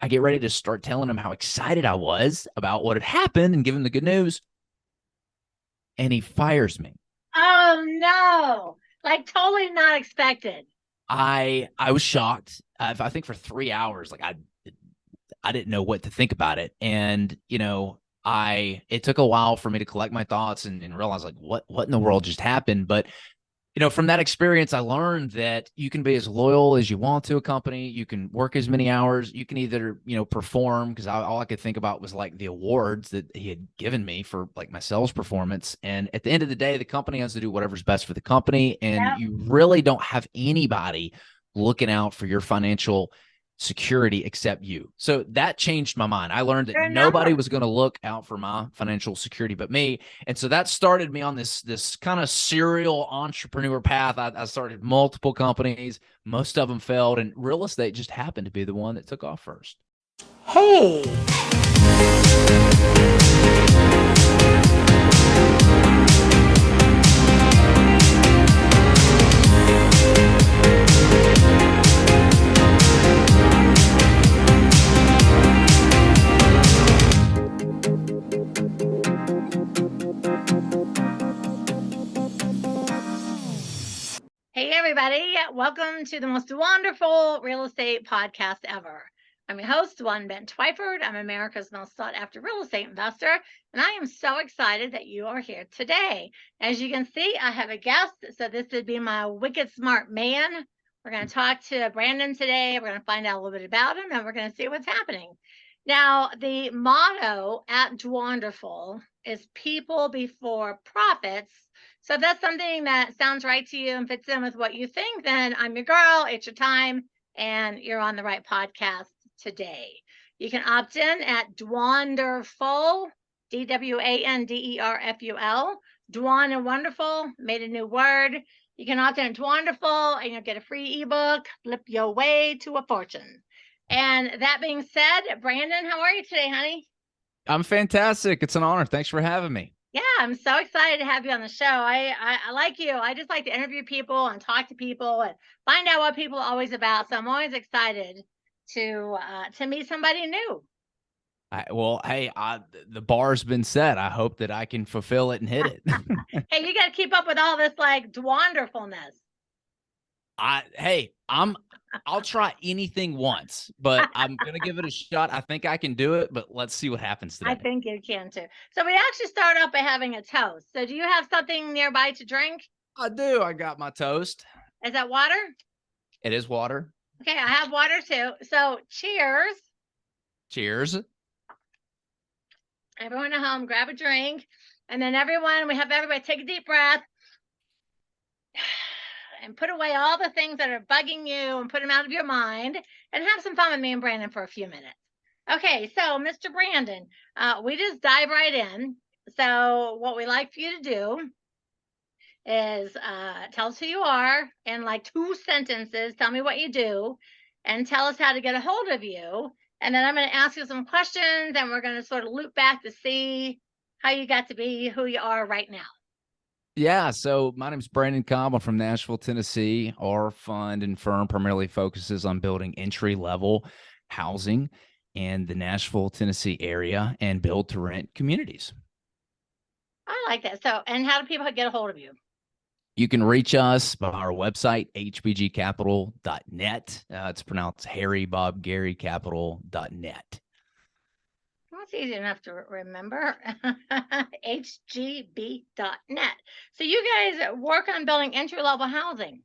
I get ready to start telling him how excited I was about what had happened and give him the good news. And he fires me. Oh no. Like totally not expected. I was shocked. I think for 3 hours, like I didn't know what to think about it. And, it took a while for me to collect my thoughts and realize like what in the world just happened. But, from that experience, I learned that you can be as loyal as you want to a company. You can work as many hours. You can either, perform, because all I could think about was like the awards that he had given me for like my sales performance. And at the end of the day, the company has to do whatever's best for the company. And Yep. you really don't have anybody looking out for your financial security except you. So that changed my mind. I learned that Your nobody number. was going to look out for my financial security but me. And so that started me on this kind of serial entrepreneur path. I started multiple companies. Most of them failed, and real estate just happened to be the one that took off first. Hey. Hey, everybody. Welcome to the most wonderful real estate podcast ever. I'm your host, Dwan Twyford. I'm America's most sought after real estate investor, and I am so excited that you are here today. As you can see, I have a guest, so this would be my wicked smart man. We're going to talk to Brandon today. We're going to find out a little bit about him, and we're going to see what's happening. Now, the motto at Dwanderful is people before profits. So if that's something that sounds right to you and fits in with what you think, then I'm your girl. It's your time, and you're on the right podcast today. You can opt in at Dwanderful, Dwanderful. Dwan and Wonderful, made a new word. You can opt in at Dwanderful, and you'll get a free ebook, Flip Your Way to a Fortune. And that being said, Brandon, how are you today, honey? I'm fantastic. It's an honor. Thanks for having me. Yeah, I'm so excited to have you on the show. I like you. I just like to interview people and talk to people and find out what people are always about. So I'm always excited to meet somebody new. The bar's been set. I hope that I can fulfill it and hit it. Hey, you got to keep up with all this like wonderfulness. I'll try anything once, but I'm gonna give it a shot. I think I can do it, but let's see what happens I today. think you can too. So we actually start off by having a toast. So do you have something nearby to drink? I do. I got my toast. Is that water? It is water. Okay, I have water too. So cheers. Cheers. Everyone at home, grab a drink. And then we have everybody take a deep breath and put away all the things that are bugging you and put them out of your mind and have some fun with me and Brandon for a few minutes. Okay, so Mr. Brandon, we just dive right in. So what we like for you to do is tell us who you are in like 2 sentences. Tell me what you do and tell us how to get a hold of you. And then I'm going to ask you some questions and we're going to sort of loop back to see how you got to be who you are right now. Yeah, so my name's Brandon Cobb. I'm from Nashville, Tennessee. Our fund and firm primarily focuses on building entry-level housing in the Nashville, Tennessee area and build-to-rent communities. I like that. So, and how do people get a hold of you? You can reach us by our website, hbgcapital.net. It's pronounced Harry Bob Gary Capital.net. That's easy enough to remember. hgb.net. So you guys work on building entry-level housing.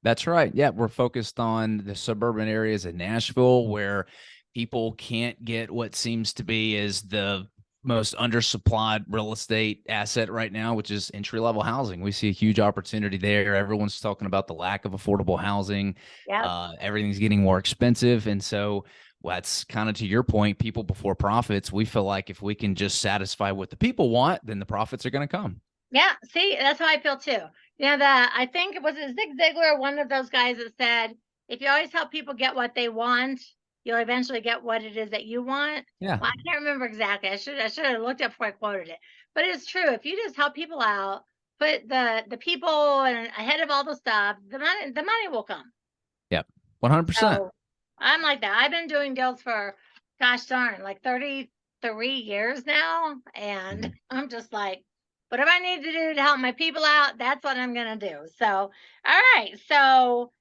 That's right. Yeah, we're focused on the suburban areas of Nashville where people can't get what seems to be is the most undersupplied real estate asset right now, which is entry-level housing. We see a huge opportunity there. Everyone's talking about the lack of affordable housing. Yeah. Everything's getting more expensive. And so that's kind of to your point, people before profits. We feel like if we can just satisfy what the people want, then the profits are going to come. Yeah. See, that's how I feel too. I think it was Zig Ziglar, one of those guys that said, if you always help people get what they want, you'll eventually get what it is that you want. Yeah. Well, I can't remember exactly. I should have looked up before I quoted it. But it's true. If you just help people out, put the people and ahead of all the stuff, the money will come. Yep. 100%. I'm like that. I've been doing deals for, gosh darn, like 33 years now. And Mhm. I'm just like, whatever I need to do to help my people out, that's what I'm going to do. So, all right. So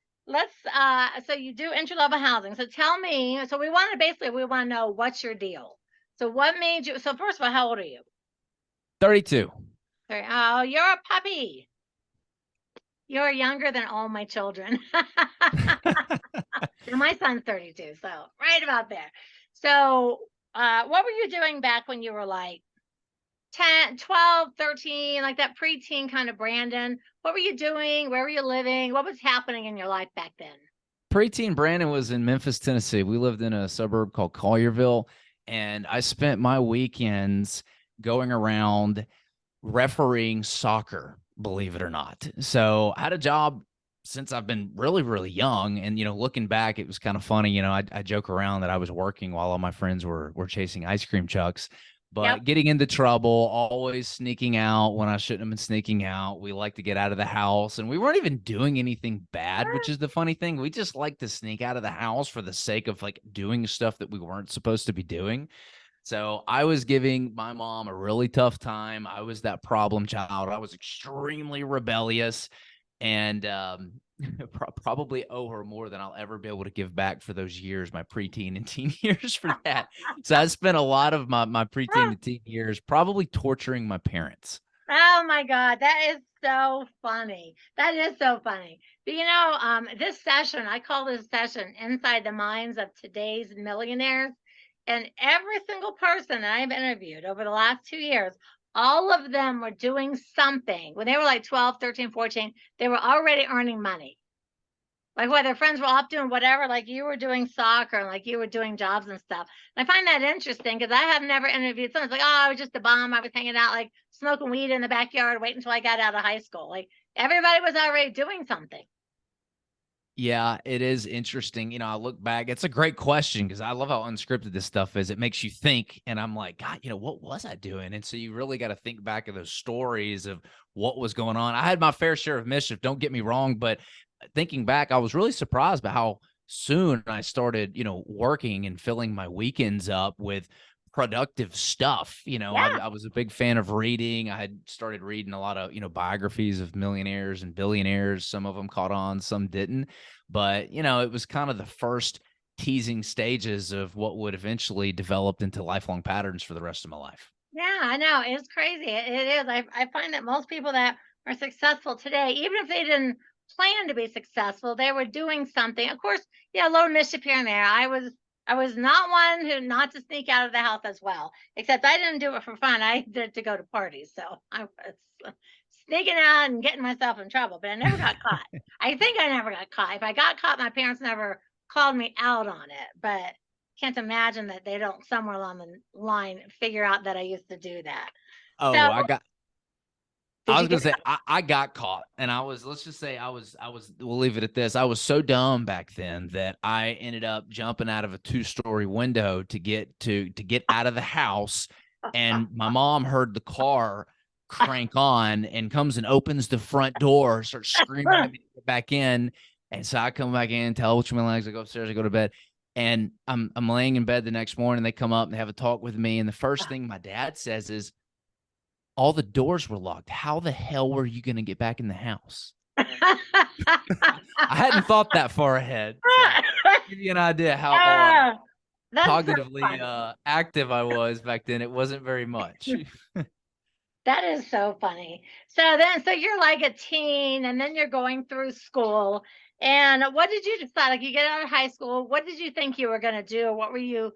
so you do entry level housing. So tell me, so we want to know what's your deal. So what made you, so first of all, how old are you? 32. Sorry, oh, you're a puppy. You're younger than all my children. And my son's 32, so right about there. So, what were you doing back when you were like 10, 12, 13, like that preteen kind of Brandon? What were you doing? Where were you living? What was happening in your life back then? Preteen Brandon was in Memphis, Tennessee. We lived in a suburb called Collierville, and I spent my weekends going around refereeing soccer, believe it or not. So I had a job since I've been really, really young. And, looking back, it was kind of funny. I joke around that I was working while all my friends were chasing ice cream trucks, Yep. but getting into trouble, always sneaking out when I shouldn't have been sneaking out. We like to get out of the house, and we weren't even doing anything bad, which is the funny thing. We just like to sneak out of the house for the sake of like doing stuff that we weren't supposed to be doing. So I was giving my mom a really tough time. I was that problem child. I was extremely rebellious, and probably owe her more than I'll ever be able to give back for those years, my preteen and teen years for that. So I spent a lot of my preteen and teen years probably torturing my parents. Oh my God, that is so funny. That is so funny. But this session, I call this session Inside the Minds of Today's Millionaires. And every single person that I've interviewed over the last 2 years, all of them were doing something. When they were like 12, 13, 14, they were already earning money. Like where their friends were off doing whatever, like you were doing soccer and like you were doing jobs and stuff. And I find that interesting because I have never interviewed someone's like, oh, I was just a bum. I was hanging out like smoking weed in the backyard, waiting until I got out of high school. Like everybody was already doing something. Yeah, it is interesting. I look back, it's a great question because I love how unscripted this stuff is. It makes you think, and I'm like, God, what was I doing? And so you really got to think back of those stories of what was going on. I had my fair share of mischief, don't get me wrong, but thinking back, I was really surprised by how soon I started, working and filling my weekends up with productive stuff. Yeah. I was a big fan of reading. I had started reading a lot of, biographies of millionaires and billionaires. Some of them caught on, some didn't. But, it was kind of the first teasing stages of what would eventually develop into lifelong patterns for the rest of my life. Yeah, I know. It's crazy. It is. I find that most people that are successful today, even if they didn't plan to be successful, they were doing something. Of course, yeah, a little mischief here and there. I was not one who not to sneak out of the house as well. Except I didn't do it for fun. I did it to go to parties. So I was sneaking out and getting myself in trouble, but I never got caught. I think I never got caught. If I got caught, my parents never called me out on it. But can't imagine that they don't somewhere along the line figure out that I used to do that. Oh, So, I did was you gonna get say I got caught, and let's just say I was we'll leave it at this. I was so dumb back then that I ended up jumping out of a 2-story window to get out of the house, and my mom heard the car crank on and comes and opens the front door, starts screaming at me to get back in. And so I come back in, tell which my legs, I go upstairs, I go to bed. And I'm laying in bed the next morning. They come up and have a talk with me. And the first thing my dad says is, all the doors were locked. How the hell were you going to get back in the house? I hadn't thought that far ahead. So give you an idea how That's so cognitively funny. active I was back then. It wasn't very much. That is so funny. So you're like a teen and then you're going through school. And what did you decide? Like you get out of high school, what did you think you were going to do? What were your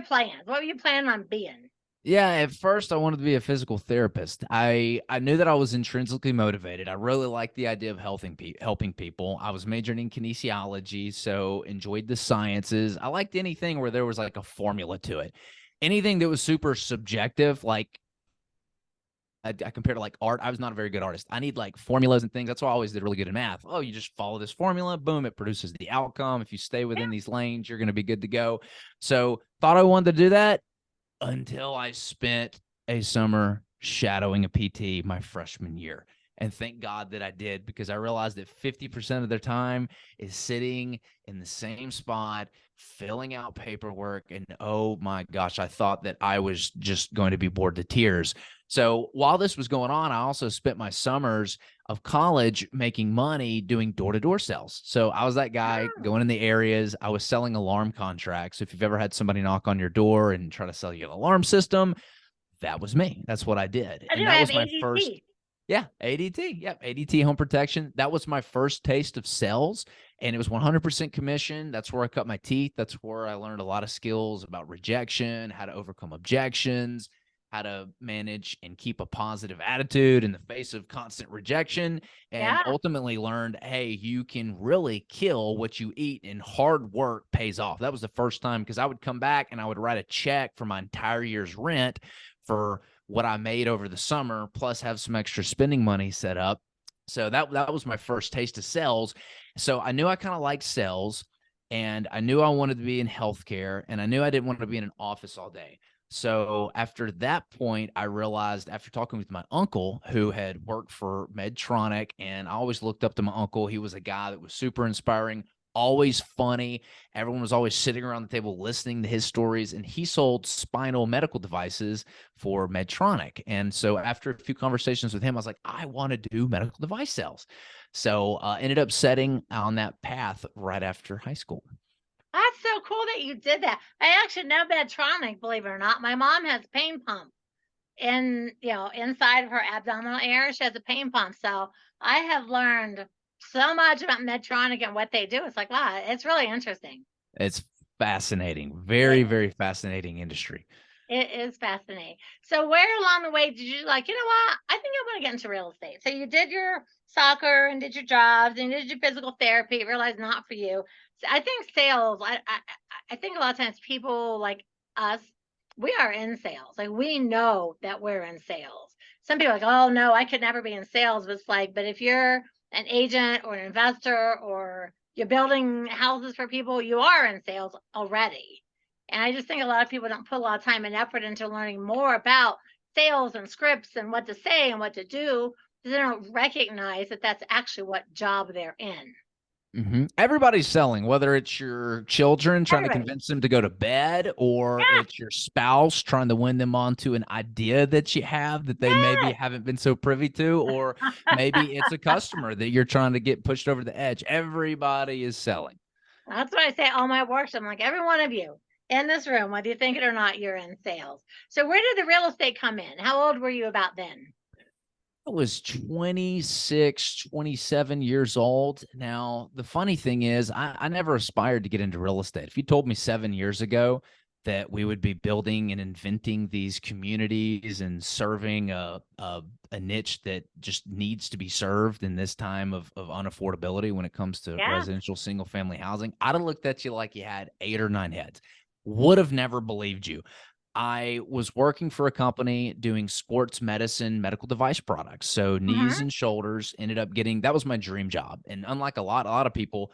plans? What were you planning on being? Yeah, at first I wanted to be a physical therapist. I knew that I was intrinsically motivated. I really liked the idea of helping people. I was majoring in kinesiology, so enjoyed the sciences. I liked anything where there was like a formula to it. Anything that was super subjective, like I compared to like art. I was not a very good artist. I need like formulas and things. That's why I always did really good in math. Oh, you just follow this formula, boom, it produces the outcome. If you stay within these lanes, you're going to be good to go. So thought I wanted to do that until I spent a summer shadowing a PT my freshman year. And thank God that I did, because I realized that 50% of their time is sitting in the same spot, filling out paperwork. And oh my gosh, I thought that I was just going to be bored to tears. So while this was going on, I also spent my summers of college making money doing door-to-door sales. So I was that guy Oh, going in the areas. I was selling alarm contracts. If you've ever had somebody knock on your door and try to sell you an alarm system, that was me. That's what I did. I do And that have was my first. ADT. Yeah, ADT. Yep, ADT home protection. That was my first taste of sales, and it was 100% commission. That's where I cut my teeth. That's where I learned a lot of skills about rejection, how to overcome objections, how to manage and keep a positive attitude in the face of constant rejection, and Yeah, ultimately learned, hey, you can really kill what you eat, and hard work pays off. That was the first time, because I would come back and I would write a check for my entire year's rent for what I made over the summer, plus have some extra spending money set up. So that was my first taste of sales. So I knew I kind of liked sales, and I knew I wanted to be in healthcare, and I knew I didn't want to be in an office all day. So after that point, I realized, after talking with my uncle who had worked for Medtronic, and I always looked up to my uncle. He was a guy that was super inspiring, always funny. Everyone was always sitting around the table listening to his stories, and he sold spinal medical devices for Medtronic. And so after a few conversations with him, I was like, I want to do medical device sales. So ended up setting on that path right after high school. that's so cool that you did that. I actually know Medtronic, believe it or not. My mom has a pain pump inside of her abdominal area. She has a pain pump. So I have learned so much about Medtronic and what they do. It's like, wow, it's really interesting. It's fascinating. It Very, very fascinating industry. It is fascinating. So where along the way did you like, you know what? I think I want to get into real estate. So you did your soccer and did your jobs and did your physical therapy, realized not for you. So I think sales, I think a lot of times people like us, we are in sales. Like we know that we're in sales. Some people are like, oh no, I could never be in sales. But it's like, but if you're an agent or an investor or you're building houses for people, you are in sales already. And I just think a lot of people don't put a lot of time and effort into learning more about sales and scripts and what to say and what to do. They don't recognize that that's actually what job they're in. Everybody's selling, whether it's your children trying to Everybody. convince them to go to bed, or Yeah. it's your spouse trying to win them onto an idea that you have that they maybe Yeah. haven't been so privy to, or maybe it's a customer that you're trying to get pushed over the edge. Everybody is selling. That's what I say all my works. I'm like, every one of you in this room, whether you think it or not, you're in sales. So where did the real estate come in? How old were you about then? I was 26, 27 years old. Now, the funny thing is, I never aspired to get into real estate. If you told me 7 years ago that we would be building and inventing these communities and serving a niche that just needs to be served in this time of unaffordability when it comes to Yeah. residential single family housing, I'd have looked at you like you had 8 or 9 heads. Would have never believed you. I was working for a company doing sports medicine, medical device products. So knees Hmm. and shoulders, ended up getting, that was my dream job. And unlike a lot of people,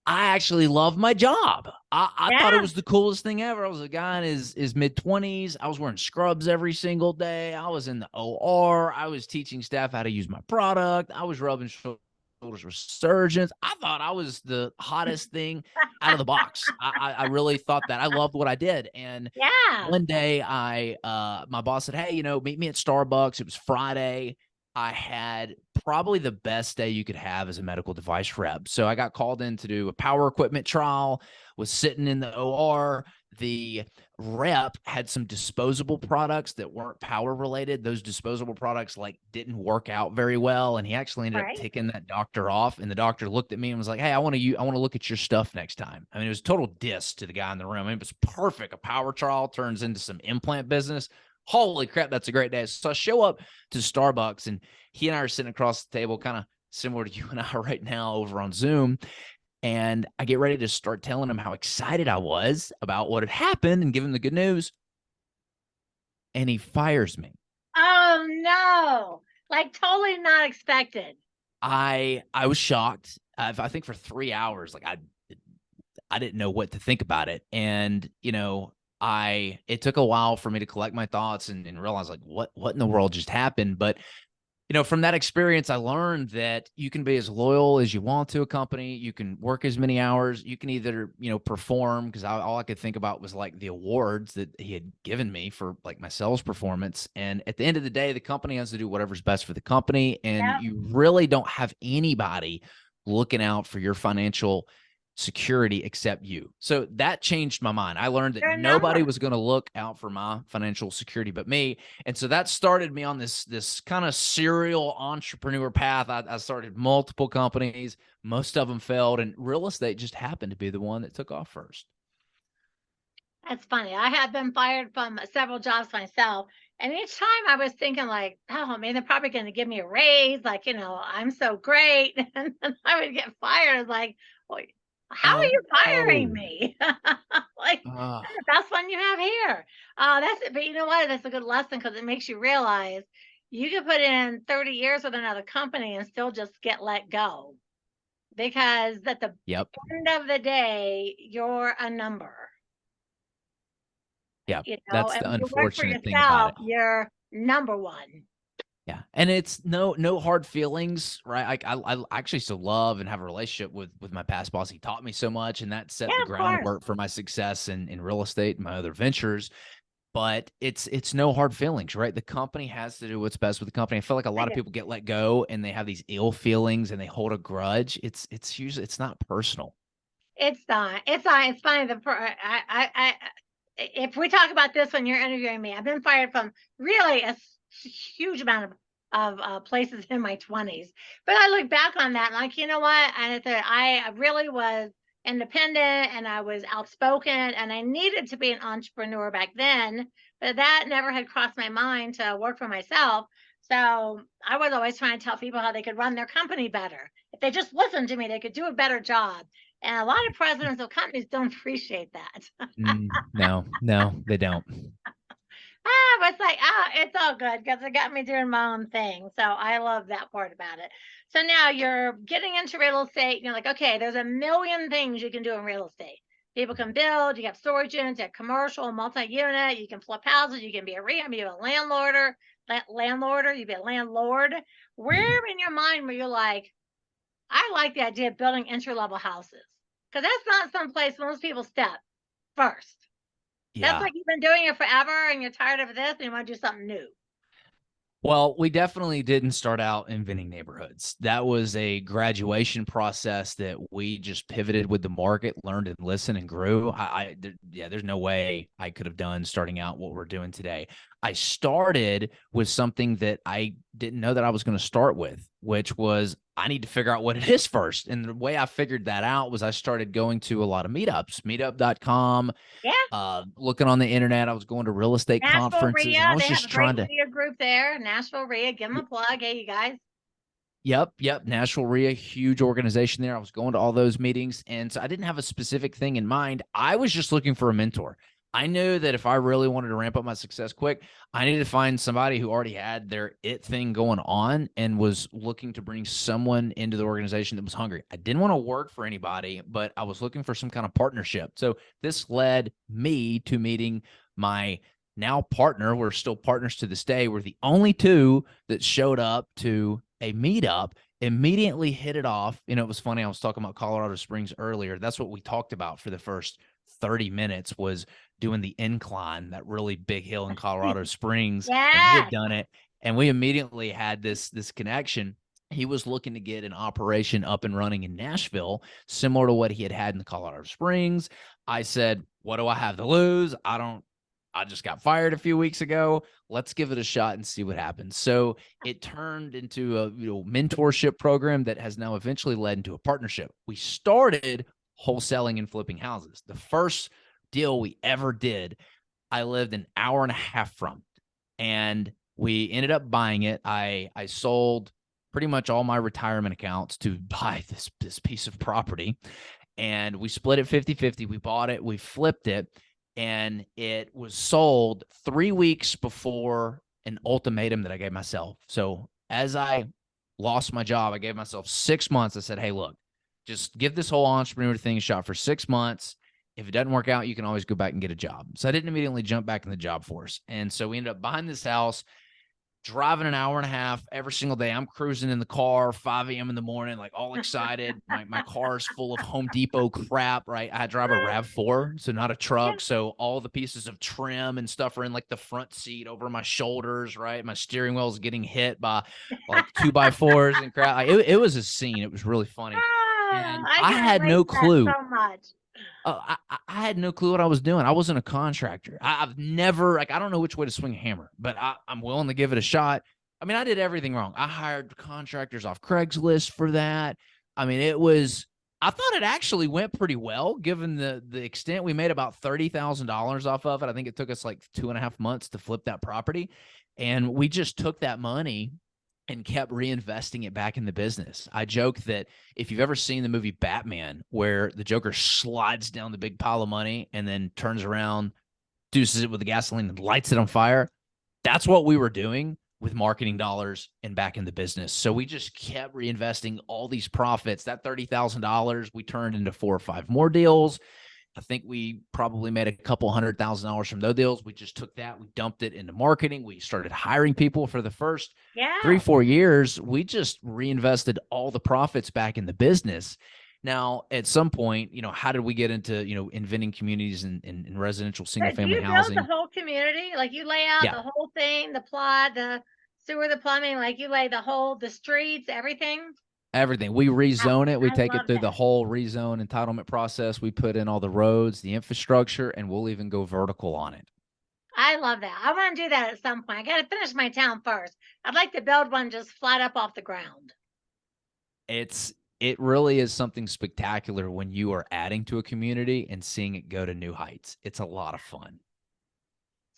I actually love my job. I thought it Yeah. was the coolest thing ever. I was a guy in his mid-20s. I was wearing scrubs every single day. I was in the OR. I was teaching staff how to use my product. I was rubbing shoulders with surgeons. I thought I was the hottest thing out of the box. I really thought that. I loved what I did. And Yeah. one day my boss said, hey, meet me at Starbucks. It was Friday. I had probably the best day you could have as a medical device rep. So I got called in to do a power equipment trial, was sitting in the OR. The rep had some disposable products that weren't power related. Those disposable products didn't work out very well. And he actually ended up Right. ticking that doctor off. And the doctor looked at me and was like, hey, I want to look at your stuff next time. I mean, it was total diss to the guy in the room. I mean, it was perfect. A power trial turns into some implant business. Holy crap, that's a great day. So I show up to Starbucks, and he and I are sitting across the table, kind of similar to you and I right now over on Zoom. And I get ready to start telling him how excited I was about what had happened and give him the good news. And he fires me. Oh no. Like totally not expected. I was shocked. I think for 3 hours, I didn't know what to think about it. And, it took a while for me to collect my thoughts and realize what in the world just happened. But From that experience, I learned that you can be as loyal as you want to a company. You can work as many hours. You can either, perform, because all I could think about was like the awards that he had given me for like my sales performance. And at the end of the day, the company has to do whatever's best for the company. And Yep. you really don't have anybody looking out for your financial security except you. So that changed my mind. I learned that Your nobody number. was going to look out for my financial security but me. And so that started me on this kind of serial entrepreneur path. I started multiple companies. Most of them failed, and real estate just happened to be the one that took off first. That's funny. I had been fired from several jobs myself. And each time I was thinking like, oh man, they're probably going to give me a raise. Like, I'm so great. And then I would get fired. Like, well, how are Oh you firing no. me? Like, Uh, I'm the best one you have here. That's it. But you know what? That's a good lesson because it makes you realize you could put in 30 years with another company and still just get let go. Because at the yep. end of the day, you're a number. Yeah. That's And the when you work for unfortunate thing about yourself, it. you're number one. Yeah, and it's no hard feelings, right? I actually still love and have a relationship with my past boss. He taught me so much, and that set Yeah, the of course. groundwork for my success in real estate and my other ventures. But it's no hard feelings, right? The company has to do what's best with the company. I feel like a I lot of do. people get let go and they have these ill feelings and they hold a grudge. It's usually it's not personal. It's not. It's not. It's funny. If we talk about this when you're interviewing me, I've been fired from really huge amount of places in my 20s. But I look back on that and like, you know what? I really was independent and I was outspoken and I needed to be an entrepreneur back then, but that never had crossed my mind to work for myself. So I was always trying to tell people how they could run their company better. If they just listened to me, they could do a better job. And a lot of presidents of companies don't appreciate that. No, they don't. But it's like, it's all good because it got me doing my own thing. So I love that part about it. So now you're getting into real estate. You're like, okay, there's a million things you can do in real estate. People can build, you have storage units, you have commercial, multi-unit, you can flip houses, you can be a rehab, you be a landlorder, you be a landlord. Where in your mind were you like, I like the idea of building entry-level houses? Because that's not some place most people step first. That's Yeah. like you've been doing it forever and you're tired of this and you want to do something new. Well, we definitely didn't start out inventing neighborhoods. That was a graduation process that we just pivoted with the market, learned and listened and grew. There's no way I could have done starting out what we're doing today. I started with something that I didn't know that I was going to start with, which was I need to figure out what it is first. And the way I figured that out was I started going to a lot of meetups, meetup.com, Yeah. looking on the internet. I was going to real estate Nashville conferences and I RIA. was They have just a great trying to. RIA group there. Nashville RIA. Give them a plug. Hey, you guys. Yep. Nashville RIA, huge organization there. I was going to all those meetings. And so I didn't have a specific thing in mind. I was just looking for a mentor. I knew that if I really wanted to ramp up my success quick, I needed to find somebody who already had their it thing going on and was looking to bring someone into the organization that was hungry. I didn't want to work for anybody, but I was looking for some kind of partnership. So this led me to meeting my now partner. We're still partners to this day. We're the only two that showed up to a meetup, immediately hit it off. It was funny. I was talking about Colorado Springs earlier. That's what we talked about for the first 30 minutes was doing the incline, that really big hill in Colorado Springs. And he Yeah. had done it. And we immediately had this connection. He was looking to get an operation up and running in Nashville, similar to what he had in the Colorado Springs. I said, what do I have to lose? I just got fired a few weeks ago. Let's give it a shot and see what happens. So it turned into a mentorship program that has now eventually led into a partnership. We started wholesaling and flipping houses. The first deal we ever did, I lived an hour and a half from, and we ended up buying it. I sold pretty much all my retirement accounts to buy this piece of property, and we split it 50-50. We bought it, we flipped it, and it was sold 3 weeks before an ultimatum that I gave myself. So as I lost my job, I gave myself 6 months. I said, hey, look, just give this whole entrepreneur thing a shot for 6 months. If it doesn't work out, you can always go back and get a job. So I didn't immediately jump back in the job force. And so we ended up buying this house, driving an hour and a half every single day. I'm cruising in the car, 5 a.m. in the morning, like all excited. My car's full of Home Depot crap, right? I drive a RAV4, so not a truck. Yeah. So all the pieces of trim and stuff are in like the front seat over my shoulders, right? My steering wheel is getting hit by like 2x4s and crap. It was a scene. It was really funny. And I I can had relate no to that clue. so much. I had no clue what I was doing. I wasn't a contractor. I've never, like, I don't know which way to swing a hammer, but I'm willing to give it a shot. I mean, I did everything wrong. I hired contractors off Craigslist for that. I mean, I thought it actually went pretty well given the extent. We made about $30,000 off of it. I think it took us like 2.5 months to flip that property. And we just took that money and kept reinvesting it back in the business. I joke that if you've ever seen the movie Batman, where the Joker slides down the big pile of money and then turns around, deuces it with the gasoline and lights it on fire, that's what we were doing with marketing dollars and back in the business. So we just kept reinvesting all these profits. That $30,000 we turned into 4 or 5 more deals. I think we probably made a couple $100,000 from those deals. We just took that, we dumped it into marketing. We started hiring people for the first 3-4 years. We just reinvested all the profits back in the business. Now, at some point, how did we get into, inventing communities in residential single family housing? Do you build the whole community? Like you lay out the whole thing, the plot, the sewer, the plumbing, like you lay the streets, everything? Everything. We rezone it. We take it through the whole rezone entitlement process. We put in all the roads, the infrastructure, and we'll even go vertical on it. I love that. I want to do that at some point. I got to finish my town first. I'd like to build one just flat up off the ground. It really is something spectacular when you are adding to a community and seeing it go to new heights. It's a lot of fun.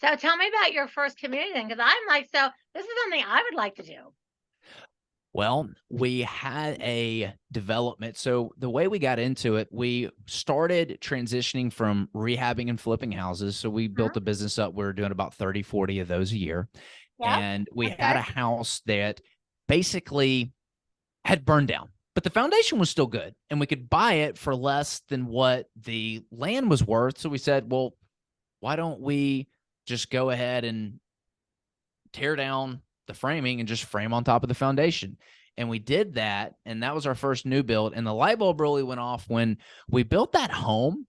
So tell me about your first community then, because I'm like, so this is something I would like to do. Well, we had a development. So the way we got into it, we started transitioning from rehabbing and flipping houses. So we built a business up. We were doing about 30, 40 of those a year. And we had a house that basically had burned down, but the foundation was still good and we could buy it for less than what the land was worth. So we said, well, why don't we just go ahead and tear down the framing and just frame on top of the foundation? And we did that. And that was our first new build. And the light bulb really went off when we built that home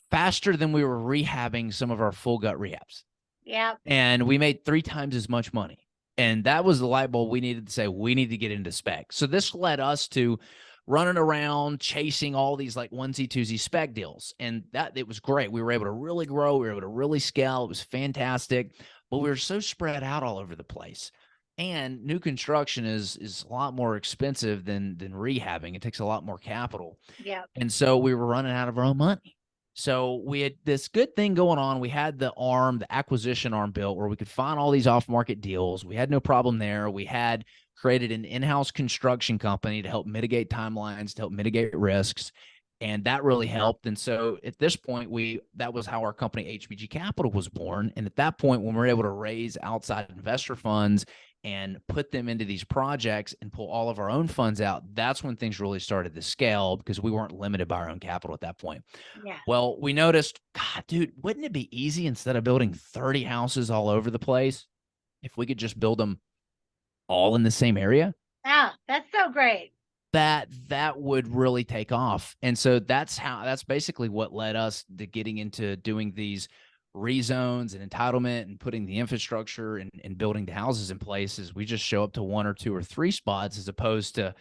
faster than we were rehabbing some of our full gut rehabs. Yeah. And we made 3 times as much money. And that was the light bulb we needed to say, we need to get into spec. So this led us to running around chasing all these like onesie twosie spec deals. And it was great. We were able to really grow. We were able to really scale. It was fantastic. But we were so spread out all over the place. And new construction is a lot more expensive than rehabbing. It takes a lot more capital. Yeah. And so we were running out of our own money. So we had this good thing going on. We had the acquisition arm built where we could find all these off-market deals. We had no problem there. We had created an in-house construction company to help mitigate timelines, to help mitigate risks. And that really helped. And so at this point, that was how our company HBG Capital was born. And at that point, when we were able to raise outside investor funds and put them into these projects and pull all of our own funds out, that's when things really started to scale because we weren't limited by our own capital at that point. Yeah. Well, we noticed, God, dude, wouldn't it be easy instead of building 30 houses all over the place if we could just build them all in the same area? Yeah, that's so great. That would really take off. And so that's basically what led us to getting into doing these rezones and entitlement and putting the infrastructure and building the houses in place. Is we just show up to 1 or 2 or 3 spots as opposed to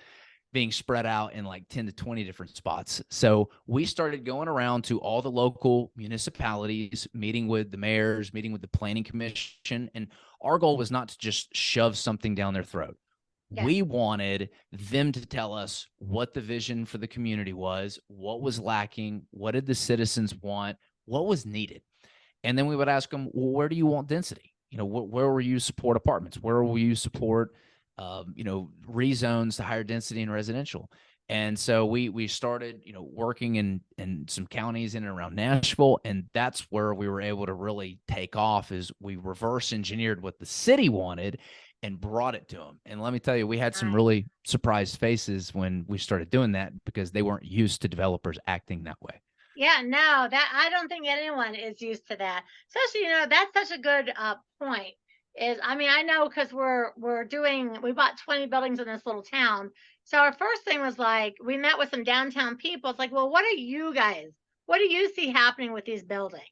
being spread out in like 10 to 20 different spots. So we started going around to all the local municipalities, meeting with the mayors, meeting with the planning commission. And our goal was not to just shove something down their throat. Yeah. We wanted them to tell us what the vision for the community was, what was lacking, what did the citizens want, what was needed. And then we would ask them, well, where do you want density? Where will you support apartments? Where will you support, rezones to higher density and residential? And so we started, working in some counties in and around Nashville. And that's where we were able to really take off, is we reverse engineered what the city wanted and brought it to them. And let me tell you, we had some really surprised faces when we started doing that because they weren't used to developers acting that way. Yeah, no, that I don't think anyone is used to that. Especially, that's such a good point. is, I mean, I know because we bought 20 buildings in this little town. So our first thing was like, we met with some downtown people. It's like, well, what do you see happening with these buildings?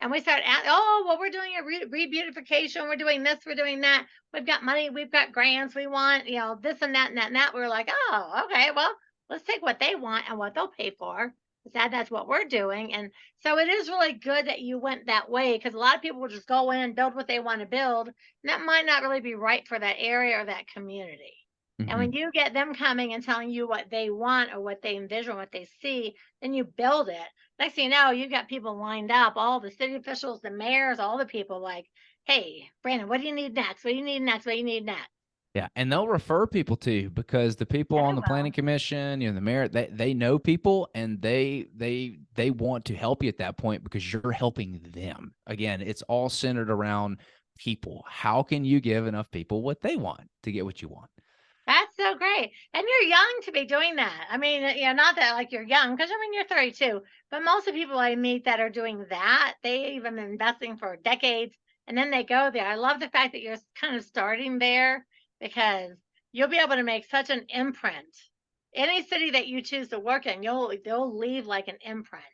And we started at, oh, well, we're doing a re-beautification. We're doing this, we're doing that. We've got money, we've got grants, we want, this and that and that and that. We were like, oh, okay, well, let's take what they want and what they'll pay for. That's what we're doing. And so it is really good that you went that way, because a lot of people will just go in and build what they want to build. And that might not really be right for that area or that community. And Hmm. when you get them coming and telling you what they want or what they envision, what they see, then you build it. Next thing you know, you've got people lined up, all the city officials, the mayors, all the people like, hey, Brandon, what do you need next? What do you need next? What do you need next? Yeah, and they'll refer people to you because the people Yeah, they on the planning will. commission, the mayor, they know people, and they want to help you at that point because you're helping them. Again, it's all centered around people. How can you give enough people what they want to get what you want? That's so great. And you're young to be doing that. I mean, not that like you're young, because I mean, you're 32, but most of the people I meet that are doing that, they've been investing for decades and then they go there. I love the fact that you're kind of starting there, because you'll be able to make such an imprint. Any city that you choose to work in, they'll leave like an imprint.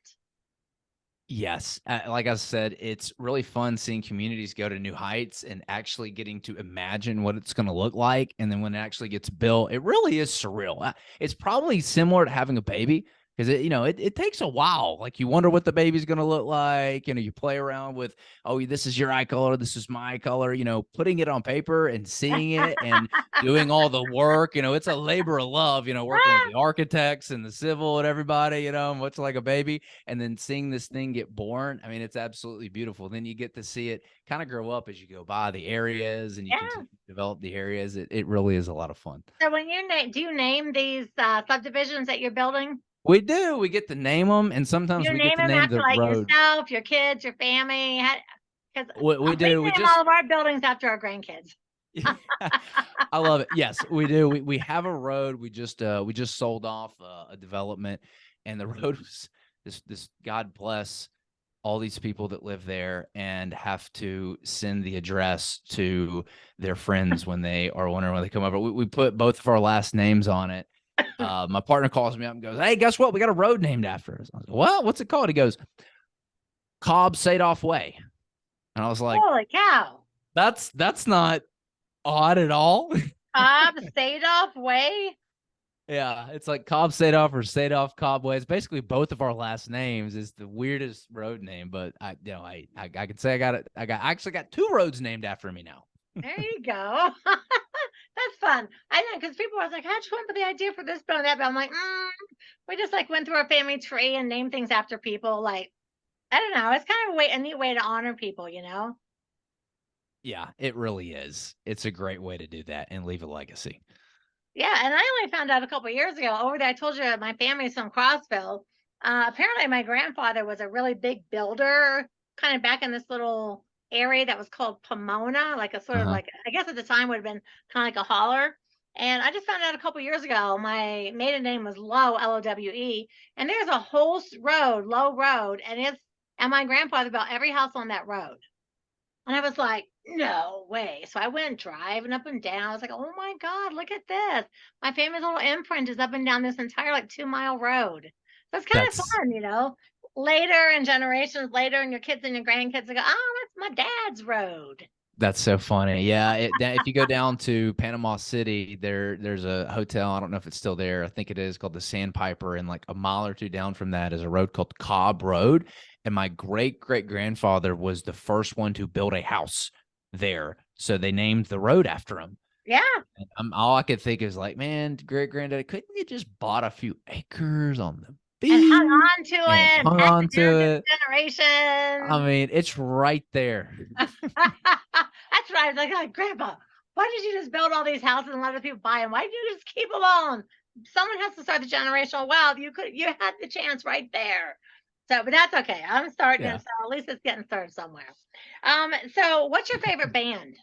Yes. Like I said, it's really fun seeing communities go to new heights and actually getting to imagine what it's going to look like. And then when it actually gets built, it really is surreal. It's probably similar to having a baby because it takes a while. Like you wonder what the baby's going to look like. You play around with, oh, this is your eye color. This is my color, putting it on paper and seeing it and doing all the work. It's a labor of love, working with the architects and the civil and everybody, much like a baby, and then seeing this thing get born. I mean, it's absolutely beautiful. Then you get to see it kind of grow up as you go by the areas and you Yeah. continue to develop the areas. It really is a lot of fun. So when do you name these subdivisions that you're building? We do. We get to name them, and sometimes You we get name to them name after the like road. yourself, your kids, your family. Because We we do. We name all just of our buildings after our grandkids. I love it. Yes, we do. We have a road. We just sold off a development, and the road was this. God bless all these people that live there and have to send the address to their friends when they are wondering when they come over. We put both of our last names on it. My partner calls me up and goes, "Hey, guess what? We got a road named after us." I was like, "Well, what's it called?" He goes, "Cobb Sadoff Way," and I was like, Holy cow! "That's not odd at all." Cobb Sadoff Way. Yeah, it's like Cobb Sadoff or Sadoff Cobb Way. It's basically both of our last names. Is the weirdest road name, but I could say I got it. I actually got two roads named after me now. There you go. That's fun. I know, because people are like, how'd you come up with the idea for this, but that? But I'm like, we just like went through our family tree and named things after people. Like, I don't know. It's kind of a neat way to honor people. Yeah, it really is. It's a great way to do that and leave a legacy. Yeah, and I only found out a couple of years ago over there. I told you my family's from Crossville. Apparently, my grandfather was a really big builder, kind of back in this little area that was called Pomona, like a sort of Uh-huh. like, I guess at the time would have been kind of like a holler. And I just found out a couple of years ago, my maiden name was Lowe, Lowe, and there's a whole road, Lowe Road, and my grandfather built every house on that road. And I was like, no way. So I went driving up and down. I was like, oh my God, look at this. My family's little imprint is up and down this entire like 2 mile road. So it's kind of That's fun. Later and generations later, and your kids and your grandkids will go, oh, that's my dad's road. that's so funny. Yeah, if you go down to Panama City, there's a hotel. I don't know if it's still there. I think it is called the Sandpiper, and like a mile or two down from that is a road called Cobb Road. And my great great grandfather was the first one to build a house there, so they named the road after him. Yeah. And all I could think is like, man, great granddaddy, couldn't you just bought a few acres on the And hung beach on to and it and hung passed on it down to to it? I generations. mean, it's right there. That's right. I was like, Grandpa, why did you just build all these houses and let other people buy them? Why did you just keep them on? Someone has to start the generational wealth. You had the chance right there. So, but that's okay. I'm starting Yeah. it, so at least it's getting started somewhere. So what's your favorite band?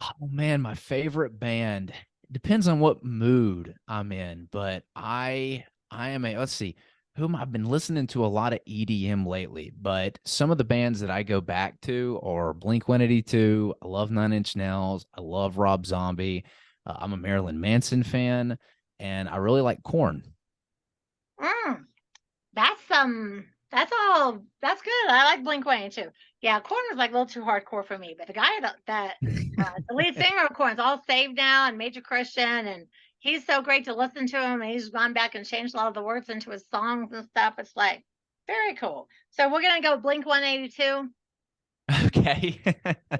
Oh man, my favorite band. It depends on what mood I'm in, but I am a let's see. I've been listening to a lot of EDM lately, but some of the bands that I go back to are Blink-182. I love Nine Inch Nails. I love Rob Zombie. I'm a Marilyn Manson fan, and I really like Korn. Mm, that's good. I like Blink-182. Yeah, Korn is like a little too hardcore for me, but the guy the lead singer of Korn is all saved now and Major Christian, and he's so great to listen to him. And he's gone back and changed a lot of the words into his songs and stuff. It's like very cool. So we're gonna go Blink-182. Okay.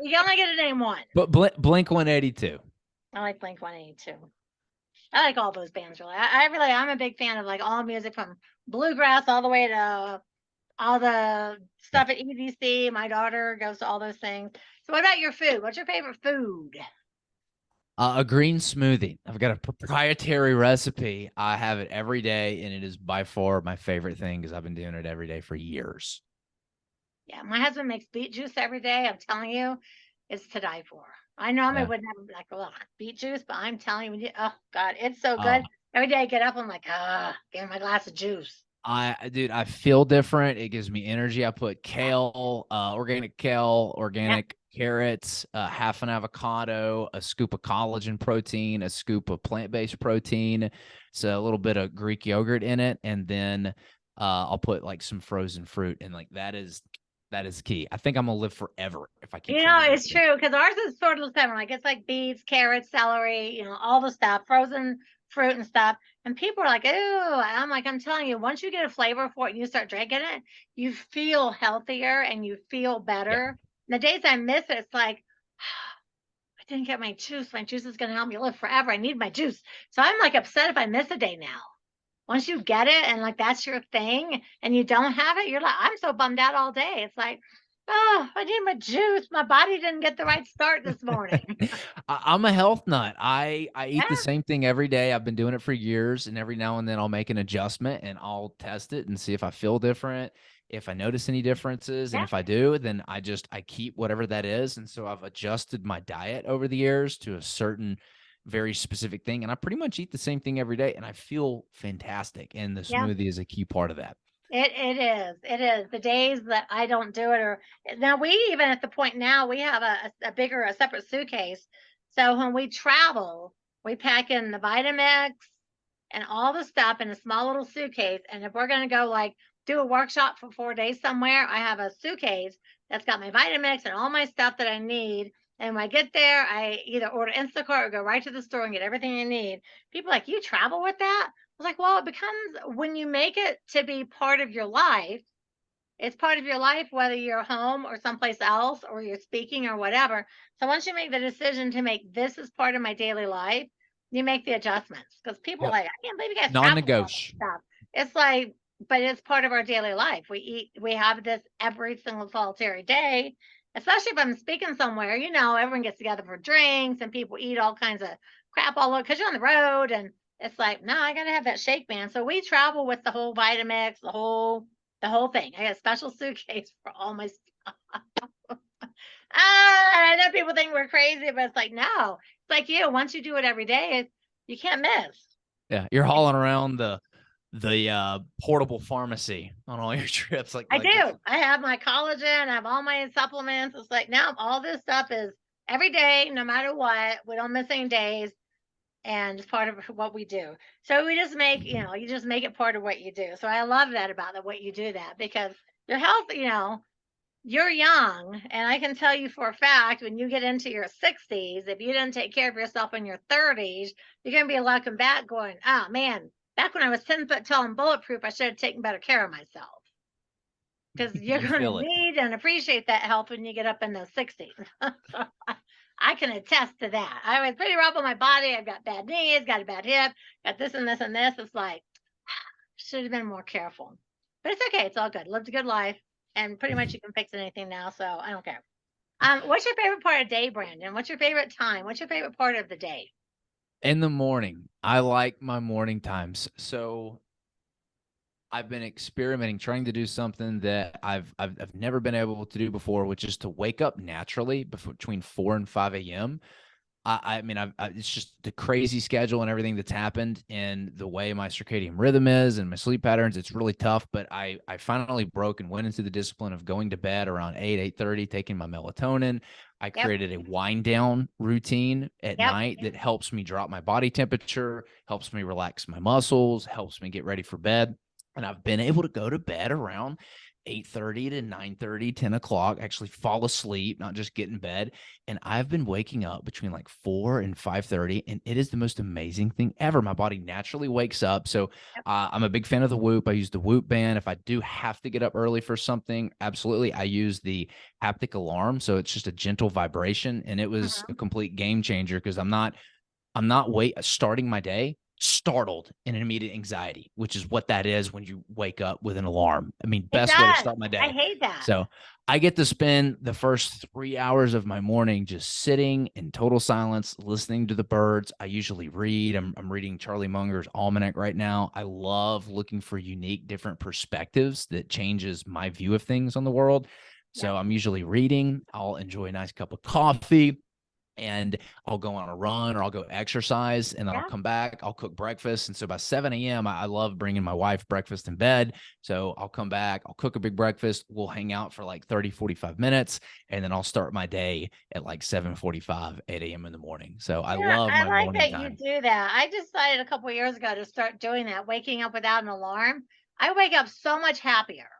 You only get to name one. But Blink-182. I like Blink-182. I like all those bands really. I'm a big fan of like all music from bluegrass all the way to all the Yeah. stuff at EDC. My daughter goes to all those things. So what about your food? What's your favorite food? A green smoothie. I've got a proprietary recipe. I have it every day, and it is by far my favorite thing because I've been doing it every day for years. Yeah, my husband makes beet juice every day. I'm telling you, it's to die for. I normally Yeah. would never be like, well, beet juice, but I'm telling you, oh God, it's so Uh, good. Every day I get up, I'm like, give me my glass of juice. dude, I feel different. It gives me energy. I put kale, organic kale, Yeah, organic carrots, half an avocado, a scoop of collagen protein, a scoop of plant-based protein, so a little bit of Greek yogurt in it, and then I'll put like some frozen fruit, and like that is key. I think I'm gonna live forever if I keep drinking that it's shit. true because ours is sort of the same. Like it's like beets, carrots, celery, all the stuff, frozen fruit and stuff. And people are like, "Ooh," I'm like, I'm telling you, once you get a flavor for it and you start drinking it, you feel healthier and you feel Yeah. better. The days I miss it, it's like I didn't get my juice. My juice is gonna help me live forever. I need my juice. So I'm like upset if I miss a day now. Once you get it and like that's your thing and you don't have it, you're like, I'm so bummed out all day. It's like, oh, I need my juice. My body didn't get the right start this morning. I'm a health nut. I eat the Yeah, same thing every day. I've been doing it for years, and every now and then I'll make an adjustment and I'll test it and see if I feel different, if I notice any differences, and yeah, if I do, then I keep whatever that is. And so I've adjusted my diet over the years to a certain very specific thing, and I pretty much eat the same thing every day, and I feel fantastic. And the yeah. smoothie is a key part of that. It is. It is. The days that I don't do it or now we even at the point now we have a separate suitcase. So when we travel, we pack in the Vitamix and all the stuff in a small little suitcase. And if we're gonna go like do a workshop for 4 days somewhere, I have a suitcase that's got my Vitamix and all my stuff that I need. And when I get there, I either order Instacart or go right to the store and get everything I need. People are like, you travel with that? I was like, well, it becomes when you make it to be part of your life, it's part of your life, whether you're home or someplace else or you're speaking or whatever. So once you make the decision to make this as part of my daily life, you make the adjustments because people are Yep. like, I can't believe you guys travel with all Non-negotiable. that stuff. It's like, but it's part of our daily life. We have this every single solitary day, especially if I'm speaking somewhere, everyone gets together for drinks and people eat all kinds of crap all over because you're on the road and it's like, no, I gotta have that shake, man. So we travel with the whole Vitamix, the whole thing. I got a special suitcase for all my stuff. I know people think we're crazy, but it's like, no. It's like once you do it every day, you can't miss. Yeah, you're hauling around the portable pharmacy on all your trips, I like the do. I have my collagen, I have all my supplements. It's like now all this stuff is every day, no matter what. We don't miss any days. And it's part of what we do. So we just make, you just make it part of what you do. So I love that about the what you do that because your health, you're young, and I can tell you for a fact when you get into your 60s, if you didn't take care of yourself in your 30s, you're gonna be looking back going, oh man, back when I was 10 foot tall and bulletproof, I should have taken better care of myself. Because you're you gonna feel it. need and appreciate that health when you get up in those 60s. I can attest to that. I was pretty rough on my body. I've got bad knees, got a bad hip, got this and this and this. It's like, should have been more careful. But it's okay. It's all good. Lived a good life. And pretty much you can fix anything now. So I don't care. What's your favorite part of day, Brandon? What's your favorite time? What's your favorite part of the day? In the morning, I like my morning times. So I've been experimenting, trying to do something that I've never been able to do before, which is to wake up naturally between 4 and 5 a.m. I mean, it's just the crazy schedule and everything that's happened and the way my circadian rhythm is and my sleep patterns. It's really tough, but I finally broke and went into the discipline of going to bed around 8:30, taking my melatonin. I Yep. created a wind down routine at Yep. night that helps me drop my body temperature, helps me relax my muscles, helps me get ready for bed. And I've been able to go to bed around 8:30 to 9:30, 10 o'clock, actually fall asleep, not just get in bed. And I've been waking up between like 4 and 5:30, and it is the most amazing thing ever. My body naturally wakes up. So Yep. I'm a big fan of the Whoop. I use the Whoop band. If I do have to get up early for something, absolutely. I use the haptic alarm. So it's just a gentle vibration. And it was a complete game changer because I'm not starting my day startled in an immediate anxiety, which is what that is when you wake up with an alarm. I mean, It best way to does. start my I day. hate that. So I get to spend the first 3 hours of my morning just sitting in total silence, listening to the birds. I usually read. I'm reading Charlie Munger's Almanac right now. I love looking for unique, different perspectives that changes my view of things on the world. So Yep. I'm usually reading. I'll enjoy a nice cup of coffee and I'll go on a run or I'll go exercise and then I'll Yeah. come back. I'll cook breakfast. And so by 7 a.m., I love bringing my wife breakfast in bed. So I'll come back, I'll cook a big breakfast. We'll hang out for like 30, 45 minutes. And then I'll start my day at like 7:45, 8 a.m. in the morning. So I Yeah, love I my like morning that you time. do that. I decided a couple of years ago to start doing that, waking up without an alarm. I wake up so much happier,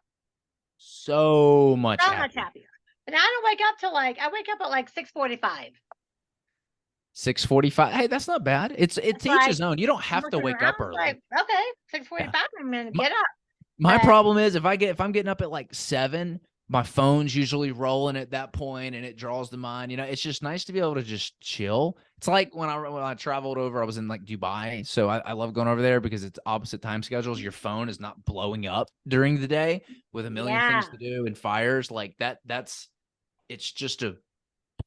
So much so much happier. happier. And I don't wake up till I wake up at like 6:45. 6:45. Hey, that's not bad. It's It's to each like his own. You don't I'm have to looking wake around, up it's early. like, okay, Yeah. 6:45, I'm gonna My, get up. My But problem is if I'm getting up at like 7, my phone's usually rolling at that point and it draws the mind. It's just nice to be able to just chill. It's like when I traveled over, I was in like Dubai. So I love going over there because it's opposite time schedules. Your phone is not blowing up during the day with a million things yeah, to do and fires like that. It's just a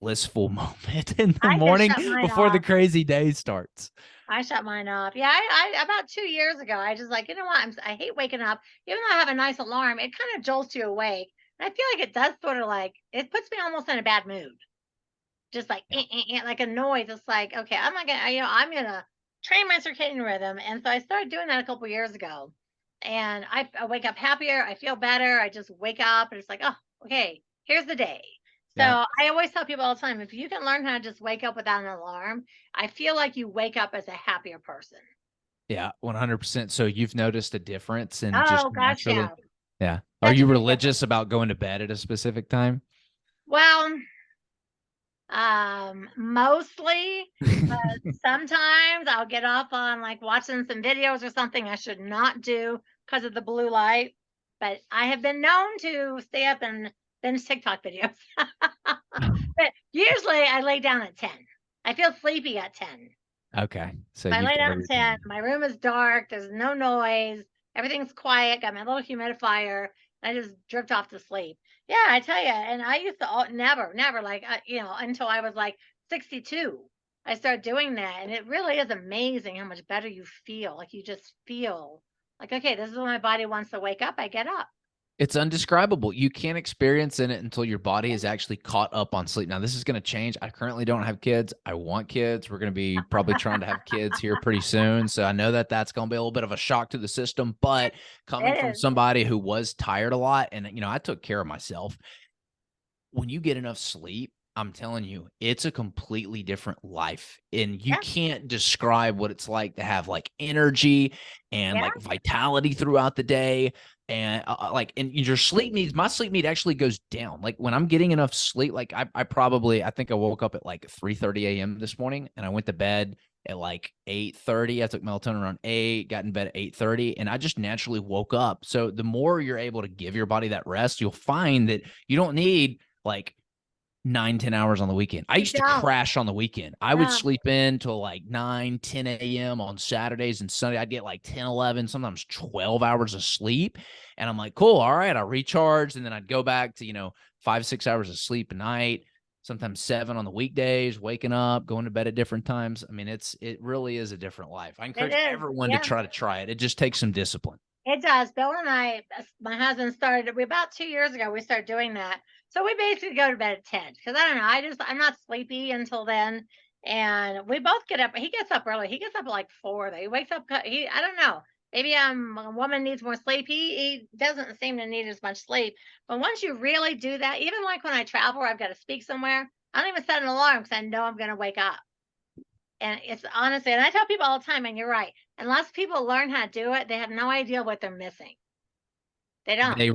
blissful moment in the I just morning shut mine before the off. crazy day starts. I shut mine off. Yeah, I about 2 years ago, I just like, you know what? I hate waking up. Even though I have a nice alarm, it kind of jolts you awake. And I feel like it does sort of like it puts me almost in a bad mood. Just like Yeah. like a noise. It's like, okay, I'm not gonna, I'm gonna train my circadian rhythm. And so I started doing that a couple years ago. And I wake up happier. I feel better. I just wake up and it's like, oh, okay, here's the day. So Yeah. I always tell people all the time, if you can learn how to just wake up without an alarm, I feel like you wake up as a happier person. Yeah, 100%. So you've noticed a difference in just Oh gosh, naturally. yeah. Yeah. Are Such a you big religious difference. about going to bed at a specific time? Well, mostly, but sometimes I'll get off on like watching some videos or something I should not do because of the blue light. But I have been known to stay up and binge TikTok videos. But usually I lay down at 10. I feel sleepy at 10. Okay. So I you've lay got down at 10. everything. My room is dark. There's no noise. Everything's quiet. Got my little humidifier. I just drift off to sleep. Yeah, I tell you. And I used to never like, until I was like 62. I started doing that. And it really is amazing how much better you feel. Like you just feel like, okay, this is when my body wants to wake up. I get up. It's undescribable. You can't experience in it until your body is actually caught up on sleep. Now, this is going to change. I currently don't have kids. I want kids. We're going to be probably trying to have kids here pretty soon. So I know that that's going to be a little bit of a shock to the system. But coming It from is. somebody who was tired a lot, and I took care of myself. When you get enough sleep, I'm telling you, it's a completely different life. And you Yeah. can't describe what it's like to have like energy and Yeah. like vitality throughout the day. And and your sleep needs, my sleep need actually goes down. Like when I'm getting enough sleep, like I think I woke up at like 3:30 a.m. this morning and I went to bed at like 8:30. I took melatonin around 8, got in bed at 8:30, and I just naturally woke up. So the more you're able to give your body that rest, you'll find that you don't need like 9, 10 hours on the weekend. I You used to don't. crash on the weekend. I would No. sleep in till like 9, 10 a.m. on Saturdays and Sunday. I'd get like 10, 11, sometimes 12 hours of sleep. And I'm like, cool. All right. I recharged. And then I'd go back to, 5, 6 hours of sleep a night, sometimes 7 on the weekdays, waking up, going to bed at different times. I mean, it really is a different life. I It encourage is. everyone to Yeah. try it. It just takes some discipline. It does. Bill and I, my husband started, we about 2 years ago, we started doing that. So we basically go to bed at 10 because I don't know. I'm not sleepy until then. And we both get up. He gets up early. He gets up at like 4 though. He wakes up. I don't know. Maybe a woman needs more sleep. He doesn't seem to need as much sleep. But once you really do that, even like when I travel, or I've got to speak somewhere, I don't even set an alarm because I know I'm going to wake up. And it's honestly, and I tell people all the time, and you're right. Unless people learn how to do it, they have no idea what they're missing. They don't. They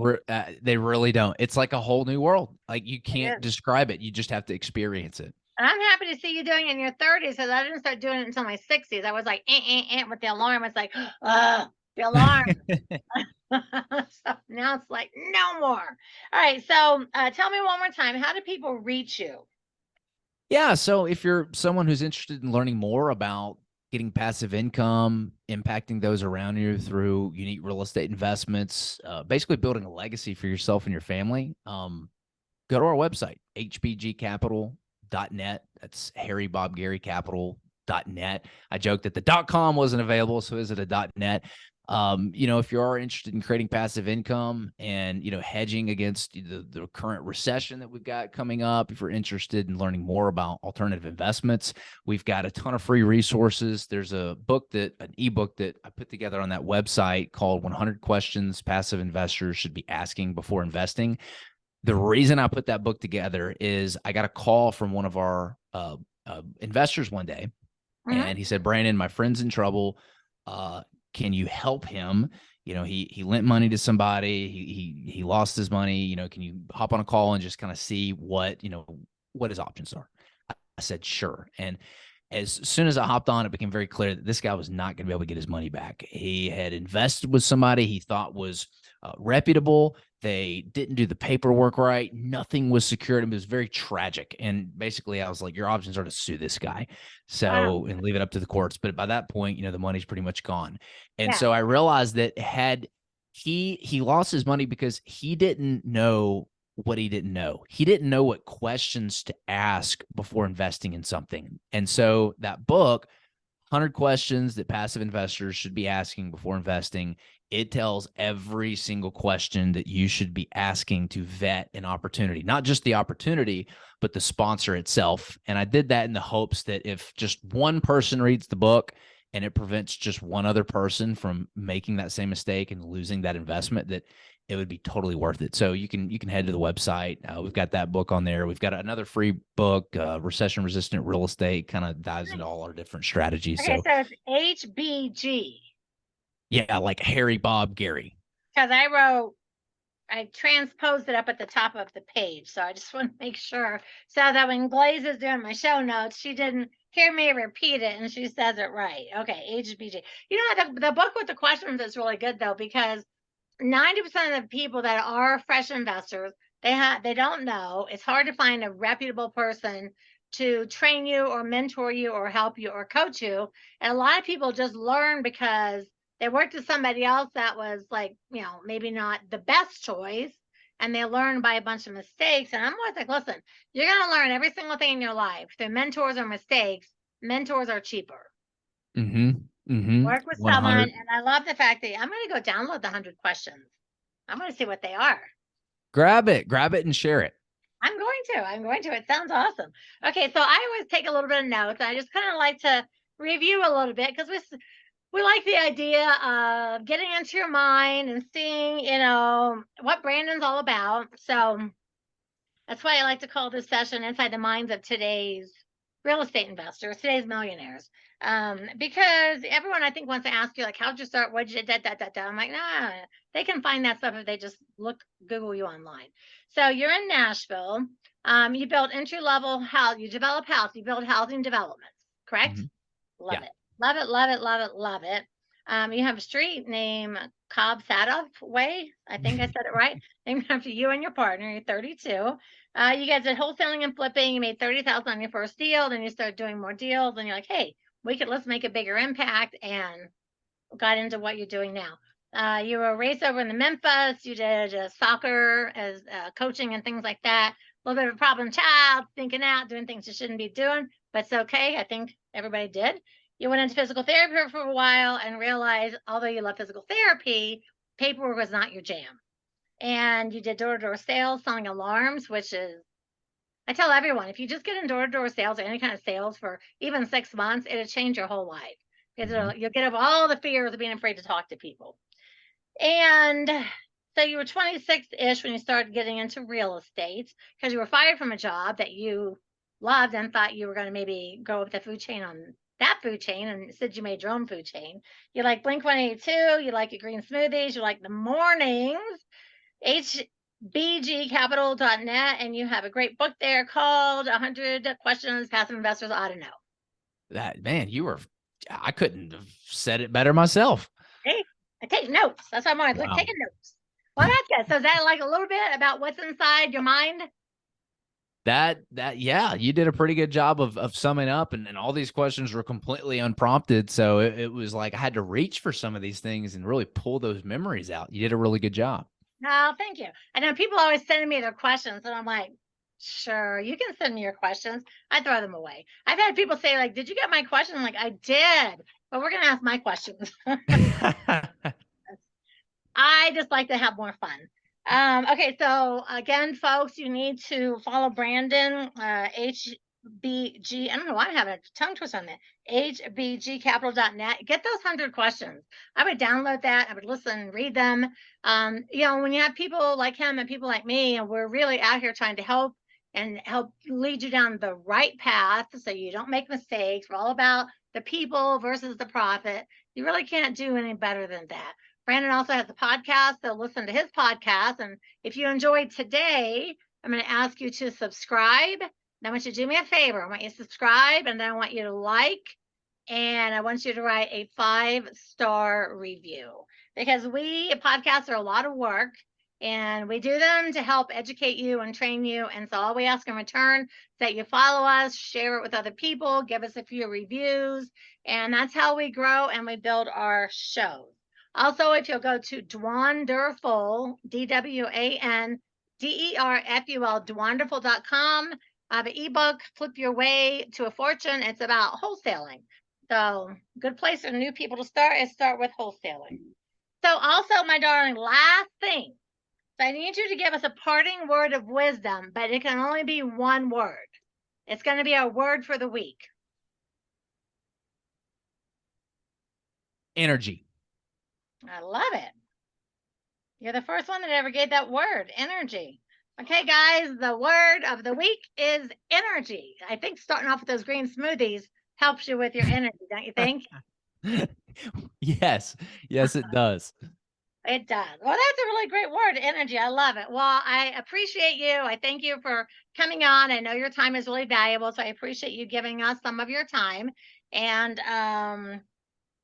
really don't. It's like a whole new world. Like you It can't is. describe it. You just have to experience it. And I'm happy to see you doing it in your 30s because I didn't start doing it until my 60s. I was like, with the alarm. It's like, the alarm. So now it's like, no more. All right. So tell me one more time, how do people reach you? Yeah. So if you're someone who's interested in learning more about getting passive income, impacting those around you through unique real estate investments, basically building a legacy for yourself and your family, go to our website, hbgcapital.net. That's Harry Bob Gary Capital.net. I joked that the .com wasn't available, so is it a .net? If you are interested in creating passive income and, hedging against the current recession that we've got coming up, if you're interested in learning more about alternative investments, we've got a ton of free resources. There's an ebook that I put together on that website called 100 Questions Passive Investors Should Be Asking Before Investing. The reason I put that book together is I got a call from one of our investors one day, and he said, Brandon, my friend's in trouble. Can you help him? He lent money to somebody. He lost his money. Can you hop on a call and just kind of see what his options are? I said, sure. And as soon as I hopped on, it became very clear that this guy was not going to be able to get his money back. He had invested with somebody he thought was reputable. They didn't do the paperwork right. Nothing was secured. It was very tragic. And basically, I was like, your options are to sue this guy. Wow. And leave it up to the courts. But by that point, the money's pretty much gone. And Yeah. so I realized that had he lost his money because he didn't know what he didn't know. He didn't know what questions to ask before investing in something. And so that book, 100 Questions That Passive Investors Should Be Asking Before Investing, it tells every single question that you should be asking to vet an opportunity, not just the opportunity, but the sponsor itself. And I did that in the hopes that if just one person reads the book and it prevents just one other person from making that same mistake and losing that investment, that it would be totally worth it. So you can head to the website. We've got that book on there. We've got another free book, Recession Resistant Real Estate, kind of dives into all our different strategies. Okay, So so it's HBG. yeah, like Harry, Bob, Gary. Because I transposed it up at the top of the page. So I just want to make sure so that when Glaze is doing my show notes, she didn't hear me repeat it and she says it right. Okay, HBG. The book with the questions is really good though, because 90% of the people that are fresh investors, they don't know. It's hard to find a reputable person to train you or mentor you or help you or coach you. And a lot of people just learn because they worked with somebody else that was like, maybe not the best choice. And they learn by a bunch of mistakes. And I'm always like, listen, you're going to learn every single thing in your life through mentors or mistakes. Mentors are cheaper. Work with someone. 100. And I love the fact that I'm going to go download the 100 questions. I'm going to see what they are. Grab it and share it. I'm going to. It sounds awesome. Okay, so I always take a little bit of notes. I just kind of like to review a little bit because we like the idea of getting into your mind and seeing, what Brandon's all about. So that's why I like to call this session Inside the Minds of Today's Real Estate Investors, today's millionaires. Because everyone I think wants to ask you, like, how'd you start? What'd you da. I'm like, nah, they can find that stuff if they just Google you online. So you're in Nashville. You build entry-level house, you develop house, you build housing developments, correct? Love it. Love it, love it, love it, love it. You have a street named Cobb Sadoff Way. I think I said it right. Named after you and your partner. You're 32. You guys did wholesaling and flipping. You made $30,000 on your first deal. Then you started doing more deals, and you're like, hey, let's make a bigger impact, and got into what you're doing now. You were raised over in the Memphis. You did soccer as coaching and things like that. A little bit of a problem child, thinking out, doing things you shouldn't be doing, but it's okay. I think everybody did. You went into physical therapy for a while and realized, although you love physical therapy, paperwork was not your jam. And you did door-to-door sales, selling alarms, which is I tell everyone, if you just get in door-to-door sales or any kind of sales for even 6 months, it'll change your whole life. Because you'll get over all the fears of being afraid to talk to people. And so you were 26-ish when you started getting into real estate because you were fired from a job that you loved and thought you were going to maybe go up the food chain on that food chain, and instead you made your own food chain. You like Blink 182, you like your green smoothies, you like the mornings, HBGcapital.net, and you have a great book there called 100 Questions Passive Investors Ought to Know. That, man, I couldn't have said it better myself. Hey, I take notes. That's why I'm always like taking notes. Well, that's good. So is that like a little bit about what's inside your mind? Yeah, you did a pretty good job of summing up, and all these questions were completely unprompted. So it was like I had to reach for some of these things and really pull those memories out. You did a really good job. No, thank you. I know people always sending me their questions, and I'm like, sure, you can send me your questions. I throw them away. I've had people say, like, did you get my question? I'm like, I did, but we're gonna ask my questions. I just like to have more fun. Okay, so again, folks, you need to follow Brandon, HBG. I don't know why I'm having a tongue twist on that. HBGcapital.net. Get those 100 questions. I would download that. I would listen and read them. You know, when you have people like him and people like me, and we're really out here trying to help lead you down the right path so you don't make mistakes. We're all about the people versus the profit. You really can't do any better than that. Brandon also has a podcast, so listen to his podcast. And if you enjoyed today, I'm going to ask you to subscribe. And I want you to do me a favor. I want you to subscribe, and then I want you to like, and I want you to write a 5-star review, because podcasts are a lot of work, and we do them to help educate you and train you. And so all we ask in return is that you follow us, share it with other people, give us a few reviews, and that's how we grow and we build our shows. Also, if you'll go to Dwanderful, DWANDERFUL, Dwanderful.com, I have an ebook, Flip Your Way to a Fortune. It's about wholesaling. So, good place for new people to start is start with wholesaling. So, also, my darling, last thing. So, I need you to give us a parting word of wisdom, but it can only be one word. It's going to be our word for the week. Energy. I love it. You're the first one that ever gave that word, energy. Okay, guys, the word of the week is energy. I think starting off with those green smoothies helps you with your energy, don't you think? Yes, it does. It does. Well, that's a really great word, energy. I love it. Well, I appreciate you. I thank you for coming on. I know your time is really valuable, so I appreciate you giving us some of your time. And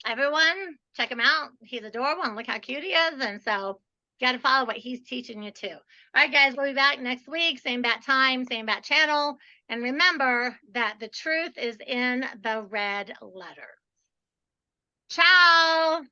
everyone, check him out. He's adorable, and look how cute he is. And so you got to follow what he's teaching you too. All right, guys, we'll be back next week. Same bat time, same bat channel. And remember that the truth is in the red letter. Ciao.